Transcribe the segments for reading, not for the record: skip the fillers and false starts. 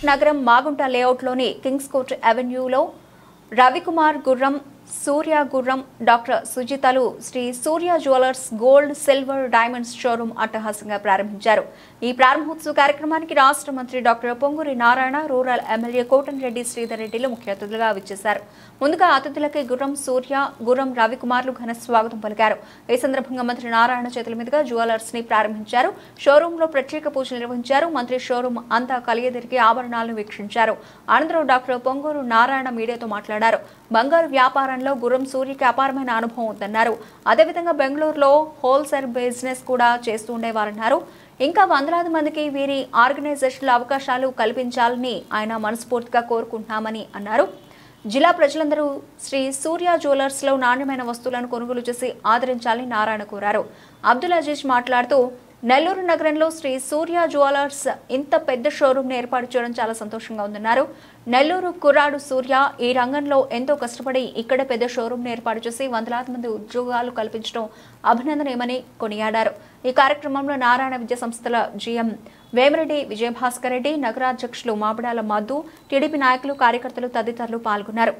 నగరం మాగుంట లేఅవుట్లోని kings court అవెన్యూలో రవికుమార్ గుర్రం, సూర్య గుర్రం, డాక్టర్ సుజితలు Sri Surya jewellers gold, silver, diamonds showroom అట్టహాసంగా ప్రారంభించారు. ఈ ప్రారంభోత్సవ కార్యక్రమానికి రాష్ట్ర మంత్రి doctor Ponguri Narayana, rural MLA Kotamreddy Sridhar రెడ్డిలు ముఖ్య అతిథులుగా విచ్చేశారు. ముందుగా అతిథులకి గుర్రం సూర్య, గుర్రం రవికుమార్లు ఘన స్వాగతం పలికారు. ఈ సందర్భంగా మంత్రి నారాయణ చేతుల మీదుగా జ్యువెలర్స్ ని ప్రారంభించారు. షోరూంలో ప్రత్యేక పూజలు నిర్వహించారు. మంత్రి షోరూం అంతా కలియదిరిగి ఆభరణాలను వీక్షించారు. అనంతరం డాక్టర్ పొంగూరు నారాయణ మీడియాతో మాట్లాడారు. బంగారు వ్యాపారంలో గుర్రం సూర్యకి అపారమైన అనుభవం ఉందన్నారు. అదేవిధంగా బెంగళూరులో హోల్సేల్ బిజినెస్ కూడా చేస్తూ ఉండేవారన్నారు. ఇంకా వందలాది మందికి వీరి ఆర్గనైజేషన్ల అవకాశాలు కల్పించాలని ఆయన మనస్ఫూర్తిగా కోరుకుంటున్నామని అన్నారు. జిల్లా ప్రజలందరూ శ్రీ సూర్య జ్యువెలర్స్ లో నాణ్యమైన వస్తువులను కొనుగోలు చేసి ఆదరించాలని నారాయణ కోరారు. అబ్దుల్ అజీజ్ మాట్లాడుతూ నెల్లూరు నగరంలో శ్రీ సూర్య జ్యువెలర్స్ ఇంత పెద్ద షోరూంను ఏర్పాటు చేయడం చాలా సంతోషంగా ఉందన్నారు. నెల్లూరు కుర్రాడు సూర్య ఈ రంగంలో ఎంతో కష్టపడి ఇక్కడ పెద్ద షోరూంను ఏర్పాటు చేసి వందలాది మంది ఉద్యోగాలు కల్పించడం అభినందనీయమని కొనియాడారు. ఈ కార్యక్రమంలో నారాయణ విద్యా సంస్థల జీఎం వేమిరెడ్డి విజయభాస్కర్ రెడ్డి, నగరాధ్యక్షులు మాబడాల మధు, టీడీపీ నాయకులు, కార్యకర్తలు తదితరులు పాల్గొన్నారు.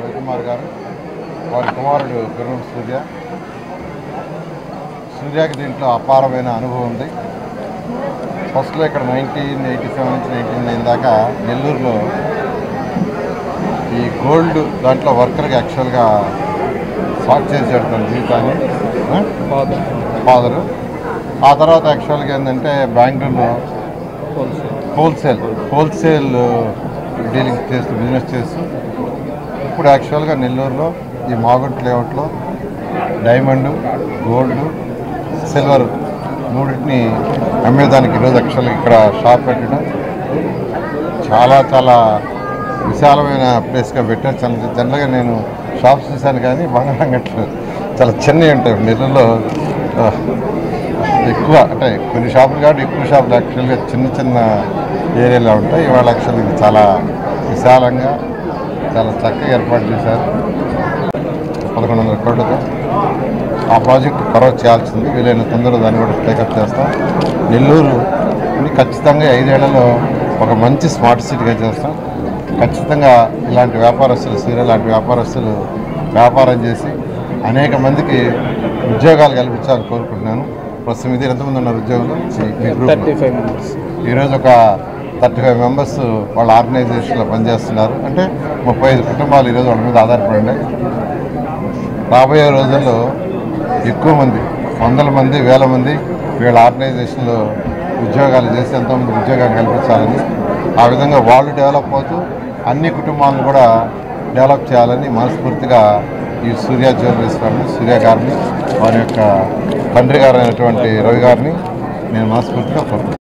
రవికుమార్ గారు, వారి కుమారుడు గుర్రం సూర్య. సూర్యకి దీంట్లో అపారమైన అనుభవం ఉంది. ఫస్ట్లో ఇక్కడ 1987 నుంచి 1999 దాకా నెల్లూరులో ఈ గోల్డ్ దాంట్లో వర్కర్కి యాక్చువల్గా స్టార్ట్ చేసాడు తన జీవితాన్ని ఫాదరు. ఆ తర్వాత యాక్చువల్గా ఏంటంటే బెంగళూరులో హోల్సేల్ డీలింగ్ చేస్తూ బిజినెస్ చేస్తూ ఇప్పుడు యాక్చువల్గా నెల్లూరులో ఈ మాగుంట లేఅవుట్లో డైమండ్, గోల్డ్, సిల్వర్ మూడింటిని అమ్మేదానికి ఈరోజు యాక్చువల్గా ఇక్కడ షాప్ పెట్టడం చాలా చాలా విశాలమైన ప్లేస్గా పెట్టారు. జనరల్గా నేను షాప్స్ చూశాను కానీ బంగారం గట్లు చాలా చిన్నవి ఉంటాయి. నెల్లూరులో ఎక్కువ అంటే కొన్ని షాపులు కాబట్టి ఎక్కువ షాపులు యాక్చువల్గా చిన్న చిన్న ఏరియాలో ఉంటాయి. ఇవాళ యాక్చువల్గా ఇది చాలా విశాలంగా చాలా చక్కగా ఏర్పాటు చేశారు. 1100 కోట్లతో ఆ ప్రాజెక్టు కవర్ చేయాల్సింది. వీలైన తొందరగా దాన్ని కూడా టేకప్ చేస్తాం. నెల్లూరుని ఖచ్చితంగా 5 ఏళ్లలో ఒక మంచి స్మార్ట్ సిటీగా చేస్తాం. ఖచ్చితంగా ఇలాంటి వ్యాపారస్తులు, సూర్య లాంటి వ్యాపారస్తులు వ్యాపారం చేసి అనేక మందికి ఉద్యోగాలు కల్పించాలని కోరుకుంటున్నాను. ప్రస్తుతం ఇది ఎంతమంది ఉన్నారు ఉద్యోగులు? ఈరోజు ఒక 35 మెంబర్స్ వాళ్ళ ఆర్గనైజేషన్లో పనిచేస్తున్నారు. అంటే 35 కుటుంబాలు ఈరోజు వాళ్ళ మీద ఆధారపడి ఉన్నాయి. రాబోయే రోజుల్లో ఎక్కువ మంది, వందల మంది, వేల మంది వీళ్ళ ఆర్గనైజేషన్లో ఉద్యోగాలు చేసి ఎంతోమంది ఉద్యోగాలు కల్పించాలని, ఆ విధంగా వాళ్ళు డెవలప్ అవుతూ అన్ని కుటుంబాలను కూడా డెవలప్ చేయాలని మనస్ఫూర్తిగా ఈ సూర్య జ్యువెలరీస్ ఫ్యామిలీ, సూర్య గారిని, వారి యొక్క తండ్రి గారు అయినటువంటి రవి గారిని నేను మనస్ఫూర్తిగా కోరుతున్నాను.